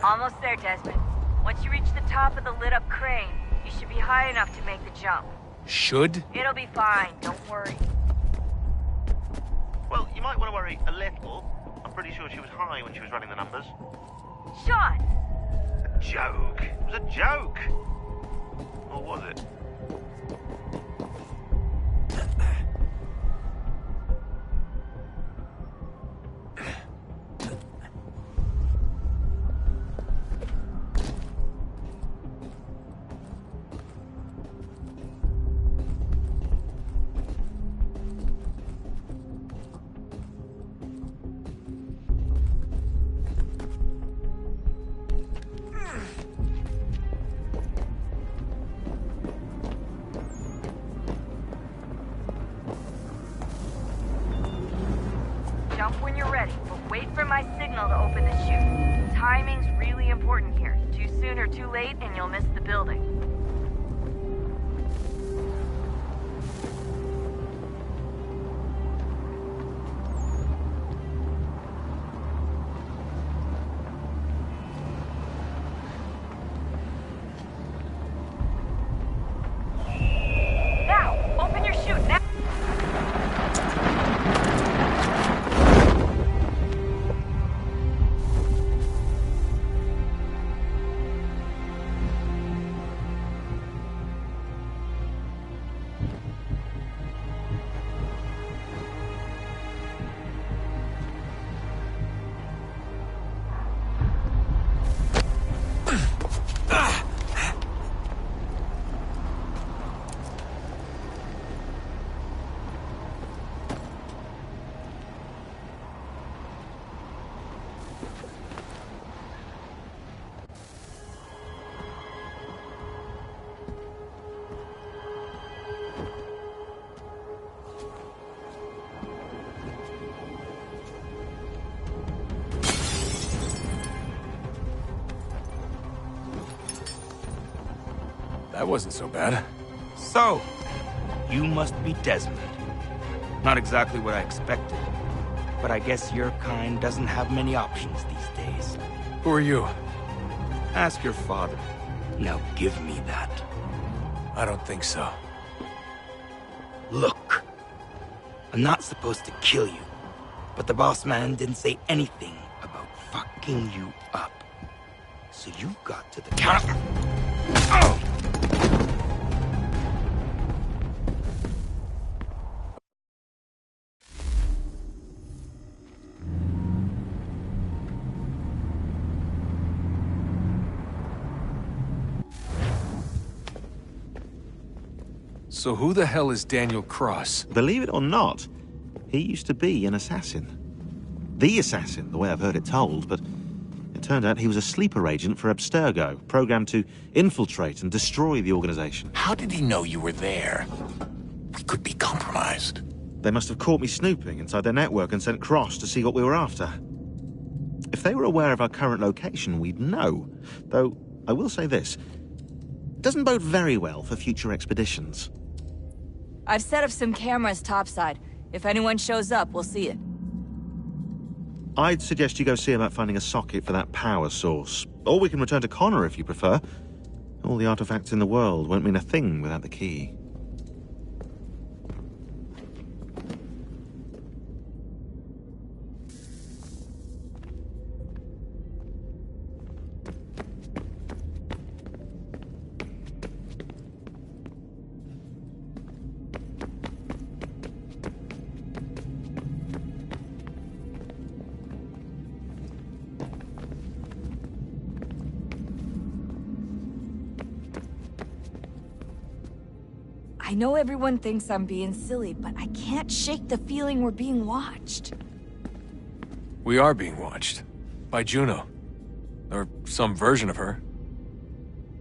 Almost there, Desmond. Once you reach the top of the lit-up crane, you should be high enough to make the jump. Should? It'll be fine, don't worry. Well, you might want to worry a little. I'm pretty sure she was high when she was running the numbers. Sean! A joke. It was a joke. Or was it? Jump when you're ready, but wait for my signal to open the chute. Timing's really important here. Too soon or too late, and you'll miss the building. Now! Open your chute, now! That wasn't so bad. So, you must be Desmond. Not exactly what I expected, but I guess your kind doesn't have many options these days. Who are you? Ask your father. Now give me that. I don't think so. Look, I'm not supposed to kill you, but the boss man didn't say anything about fucking you up. So you got to the counter. Oh! So who the hell is Daniel Cross? Believe it or not, he used to be an assassin. The assassin, the way I've heard it told, but it turned out he was a sleeper agent for Abstergo, programmed to infiltrate and destroy the organization. How did he know you were there? We could be compromised. They must have caught me snooping inside their network and sent Cross to see what we were after. If they were aware of our current location, we'd know. Though, I will say this. It doesn't bode very well for future expeditions. I've set up some cameras topside. If anyone shows up, we'll see it. I'd suggest you go see about finding a socket for that power source. Or we can return to Connor if you prefer. All the artifacts in the world won't mean a thing without the key. I know everyone thinks I'm being silly, but I can't shake the feeling we're being watched. We are being watched. By Juno. Or some version of her.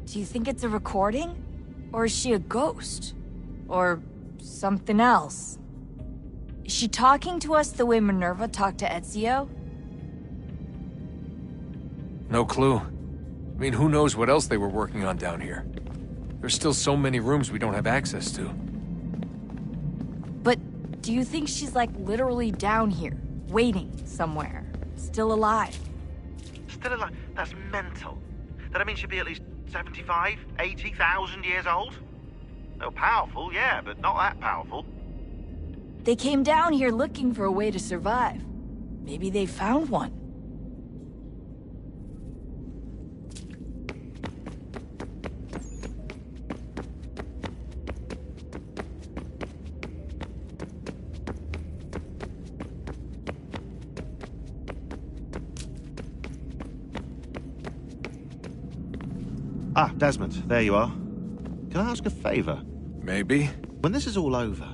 Do you think it's a recording? Or is she a ghost? Or something else? Is she talking to us the way Minerva talked to Ezio? No clue. I mean, who knows what else they were working on down here? There's still so many rooms we don't have access to. But do you think she's like literally down here, waiting somewhere, still alive? Still alive? That's mental. That means she'd be at least 75, 80,000 years old? Oh, powerful, yeah, but not that powerful. They came down here looking for a way to survive. Maybe they found one. Ah, Desmond, there you are. Can I ask a favor? Maybe. When this is all over,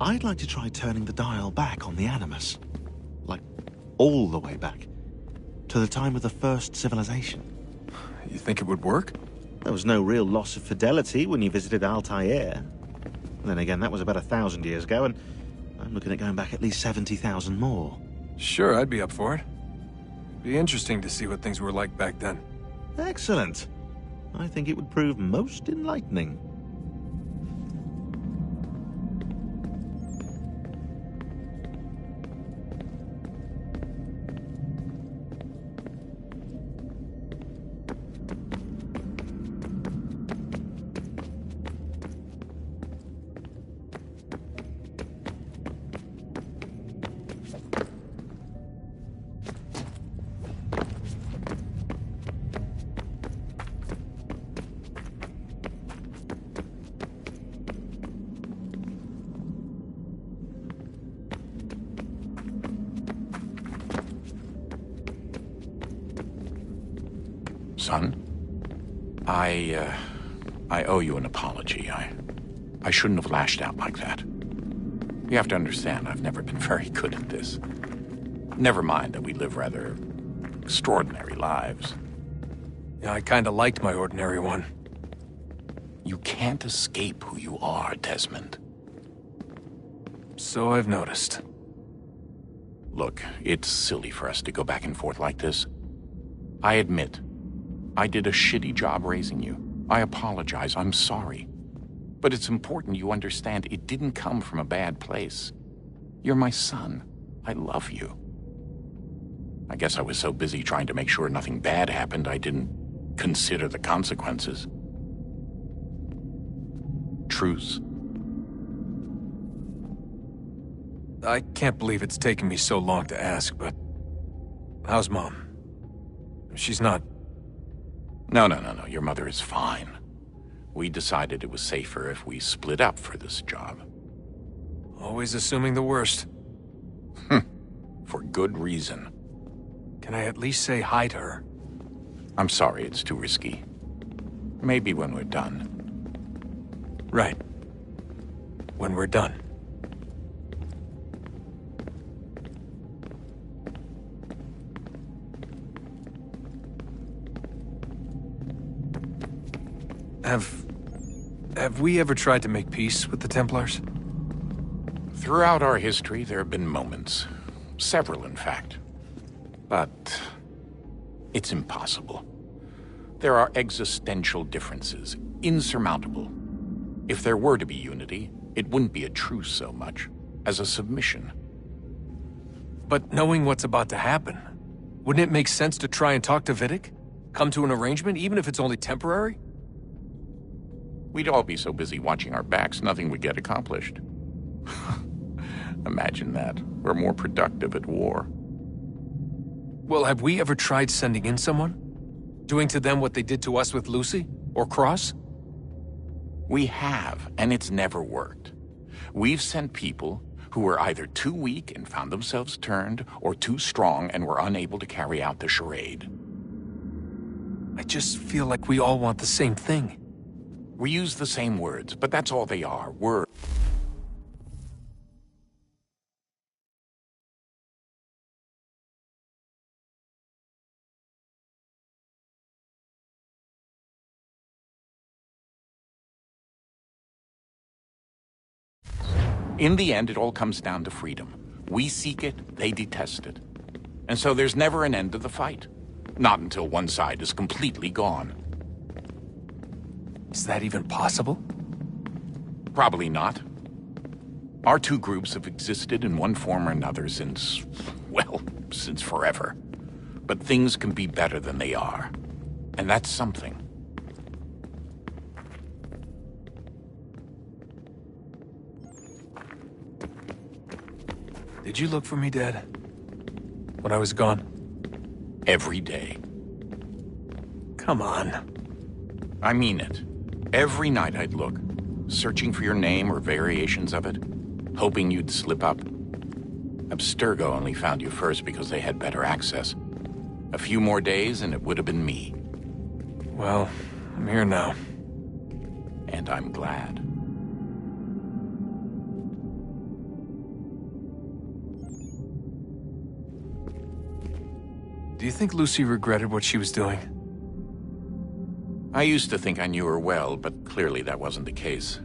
I'd like to try turning the dial back on the Animus. Like, all the way back. To the time of the first civilization. You think it would work? There was no real loss of fidelity when you visited Altair. Then again, that was about 1,000 years ago, and I'm looking at going back at least 70,000 more. Sure, I'd be up for it. Be interesting to see what things were like back then. Excellent. I think it would prove most enlightening. Son, I owe you an apology. I shouldn't have lashed out like that. You have to understand, I've never been very good at this. Never mind that we live rather extraordinary lives. Yeah, I kinda liked my ordinary one. You can't escape who you are, Desmond. So I've noticed. Look, it's silly for us to go back and forth like this. I admit, I did a shitty job raising you. I apologize, I'm sorry. But it's important you understand it didn't come from a bad place. You're my son. I love you. I guess I was so busy trying to make sure nothing bad happened, I didn't consider the consequences. Truce. I can't believe it's taken me so long to ask, but... how's Mom? She's not... No. Your mother is fine. We decided it was safer if we split up for this job. Always assuming the worst. For good reason. Can I at least say hi to her? I'm sorry, it's too risky. Maybe when we're done. Right. When we're done. Have we ever tried to make peace with the Templars? Throughout our history, there have been moments. Several, in fact. But it's impossible. There are existential differences, insurmountable. If there were to be unity, it wouldn't be a truce so much as a submission. But knowing what's about to happen, wouldn't it make sense to try and talk to Vidic? Come to an arrangement, even if it's only temporary? We'd all be so busy watching our backs, nothing would get accomplished. Imagine that. We're more productive at war. Well, have we ever tried sending in someone? Doing to them what they did to us with Lucy? Or Cross? We have, and it's never worked. We've sent people who were either too weak and found themselves turned, or too strong and were unable to carry out the charade. I just feel like we all want the same thing. We use the same words, but that's all they are, words. In the end, it all comes down to freedom. We seek it, they detest it. And so there's never an end to the fight. Not until one side is completely gone. Is that even possible? Probably not. Our two groups have existed in one form or another since, well, since forever. But things can be better than they are. And that's something. Did you look for me, Dad? When I was gone? Every day. Come on. I mean it. Every night I'd look, searching for your name or variations of it, hoping you'd slip up. Abstergo only found you first because they had better access. A few more days and it would have been me. Well, I'm here now. And I'm glad. Do you think Lucy regretted what she was doing? I used to think I knew her well, but clearly that wasn't the case.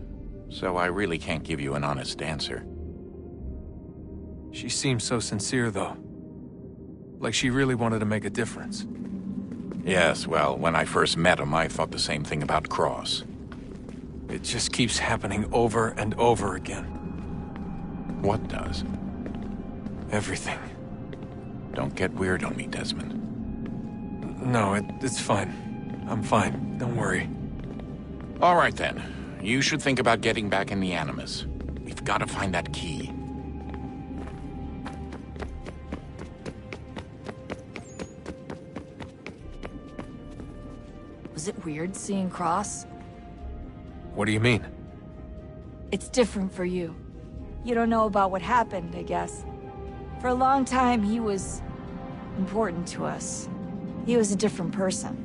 So I really can't give you an honest answer. She seemed so sincere, though. Like she really wanted to make a difference. Yes, well, when I first met him, I thought the same thing about Cross. It just keeps happening over and over again. What does? Everything. Don't get weird on me, Desmond. No, it's fine. I'm fine. Don't worry. All right, then. You should think about getting back in the Animus. We've got to find that key. Was it weird seeing Cross? What do you mean? It's different for you. You don't know about what happened, I guess. For a long time, he was important to us. He was a different person.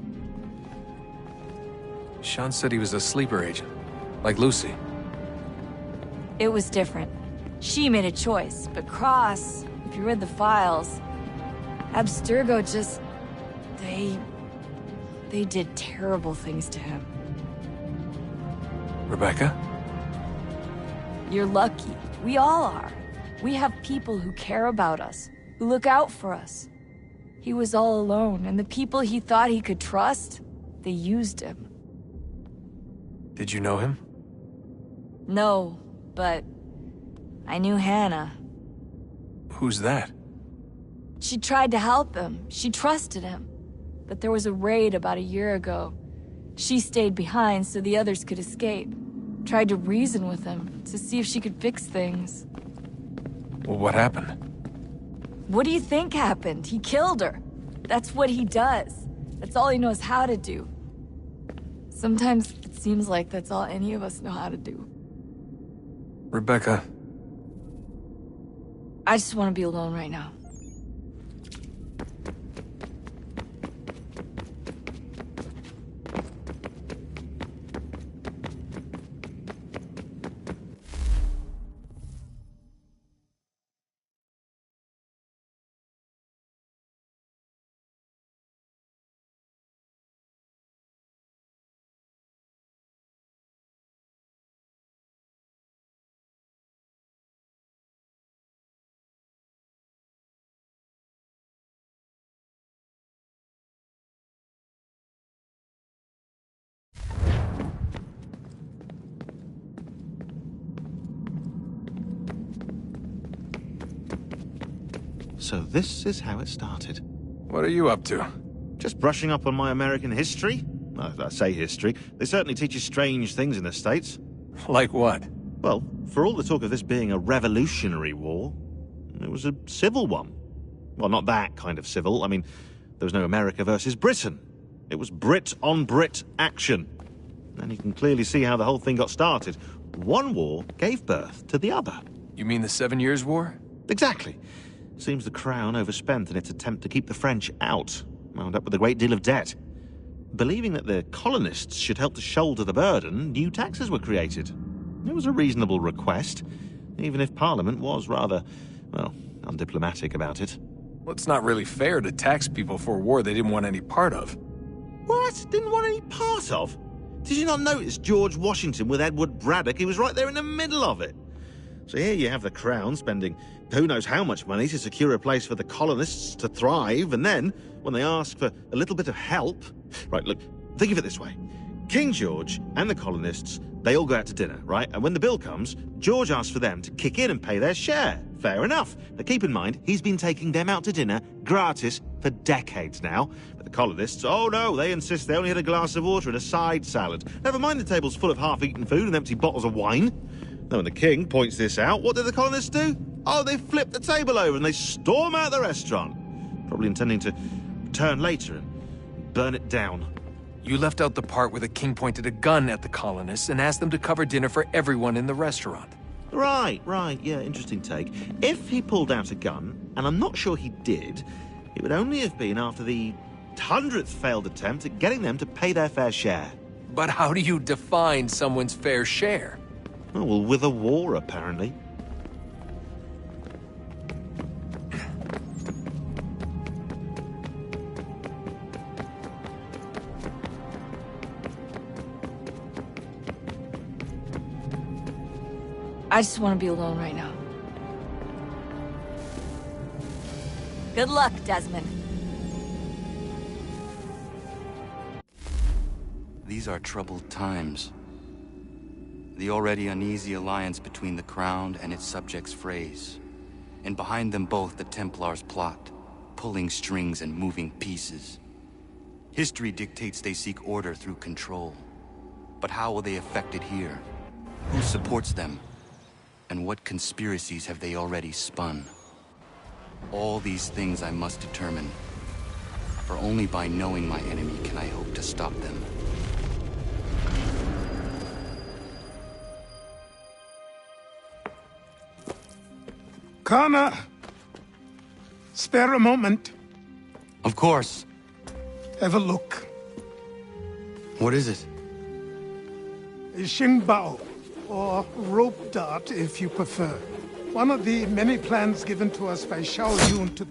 Sean said he was a sleeper agent, like Lucy. It was different. She made a choice, but Cross, if you read the files, Abstergo just... They did terrible things to him. Rebecca? You're lucky. We all are. We have people who care about us, who look out for us. He was all alone, and the people he thought he could trust, they used him. Did you know him? No, but I knew Hannah. Who's that? She tried to help him. She trusted him. But there was a raid about a year ago. She stayed behind so the others could escape. Tried to reason with him to see if she could fix things. Well, what happened? What do you think happened? He killed her. That's what he does. That's all he knows how to do. Sometimes it seems like that's all any of us know how to do. Rebecca. I just want to be alone right now. So this is how it started. What are you up to? Just brushing up on my American history? Well, I say history. They certainly teach you strange things in the States. Like what? Well, for all the talk of this being a revolutionary war, it was a civil one. Well, not that kind of civil. I mean, there was no America versus Britain. It was Brit on Brit action. And you can clearly see how the whole thing got started. One war gave birth to the other. You mean the 7 Years' War? Exactly. Seems the Crown overspent in its attempt to keep the French out, wound up with a great deal of debt. Believing that the colonists should help to shoulder the burden, new taxes were created. It was a reasonable request, even if Parliament was rather, well, undiplomatic about it. Well, it's not really fair to tax people for a war they didn't want any part of. What? Didn't want any part of? Did you not notice George Washington with Edward Braddock? He was right there in the middle of it. So here you have the Crown spending who knows how much money to secure a place for the colonists to thrive, and then, when they ask for a little bit of help... Right, look, think of it this way. King George and the colonists, they all go out to dinner, right? And when the bill comes, George asks for them to kick in and pay their share. Fair enough. But keep in mind, he's been taking them out to dinner, gratis, for decades now. But the colonists, oh no, they insist they only had a glass of water and a side salad. Never mind the table's full of half-eaten food and empty bottles of wine. Now when the king points this out, what do the colonists do? Oh, they flip the table over and they storm out the restaurant. Probably intending to return later and burn it down. You left out the part where the king pointed a gun at the colonists and asked them to cover dinner for everyone in the restaurant. Right, yeah, interesting take. If he pulled out a gun, and I'm not sure he did, it would only have been after the 100th failed attempt at getting them to pay their fair share. But how do you define someone's fair share? Oh, well, with a war, apparently. I just want to be alone right now. Good luck, Desmond. These are troubled times. The already uneasy alliance between the Crown and its subjects frays. And behind them both the Templars plot, pulling strings and moving pieces. History dictates they seek order through control. But how will they affect it here? Who supports them? And what conspiracies have they already spun? All these things I must determine. For only by knowing my enemy can I hope to stop them. Kana! Spare a moment. Of course. Have a look. What is it? A Xingbao, or rope dart if you prefer. One of the many plans given to us by Xiao Yun to...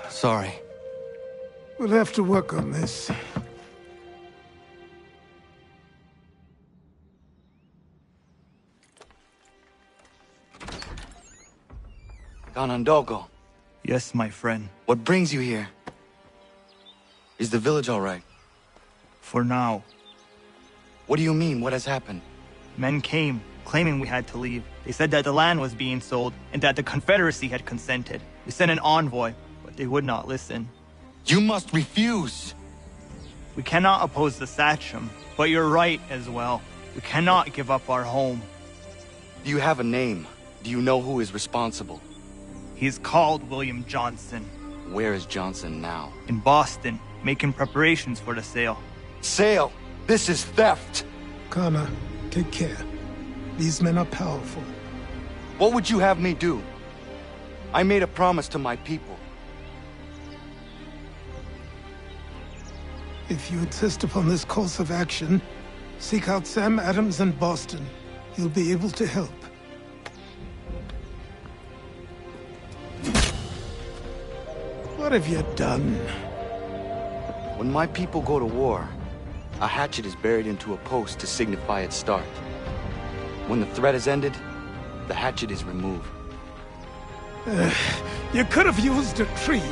Sorry. We'll have to work on this. Ganondogo, Yes, my friend. what brings you here? Is the village all right? For now. What do you mean? What has happened? Men came, claiming we had to leave. They said that the land was being sold, and that the Confederacy had consented. We sent an envoy, but they would not listen. You must refuse! We cannot oppose the Sachem, but you're right as well. We cannot give up our home. Do you have a name? Do you know who is responsible? He's called William Johnson. Where is Johnson now? In Boston, making preparations for the sale. Sale! This is theft! Kana, take care. These men are powerful. What would you have me do? I made a promise to my people. If you insist upon this course of action, seek out Sam Adams in Boston. He'll be able to help. What have you done? When my people go to war, a hatchet is buried into a post to signify its start. When the threat is ended, the hatchet is removed. You could have used a tree.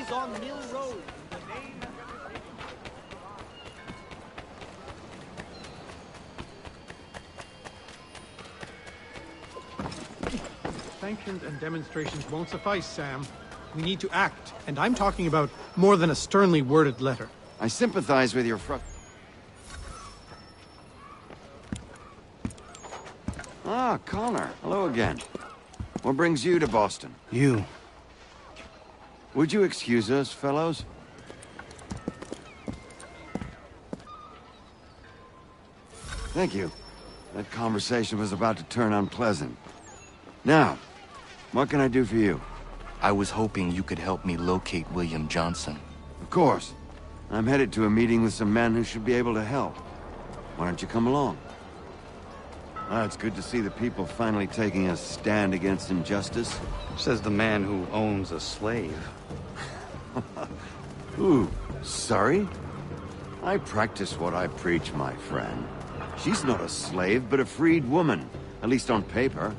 Please on Mill Road. Sanctions and demonstrations won't suffice, Sam. We need to act, and I'm talking about more than a sternly worded letter. I sympathize with your Ah, Connor. Hello again. What brings you to Boston? You. Would you excuse us, fellows? Thank you. That conversation was about to turn unpleasant. Now, what can I do for you? I was hoping you could help me locate William Johnson. Of course. I'm headed to a meeting with some men who should be able to help. Why don't you come along? It's good to see the people finally taking a stand against injustice. Says the man who owns a slave. Ooh, sorry? I practice what I preach, my friend. She's not a slave, but a freed woman. At least on paper.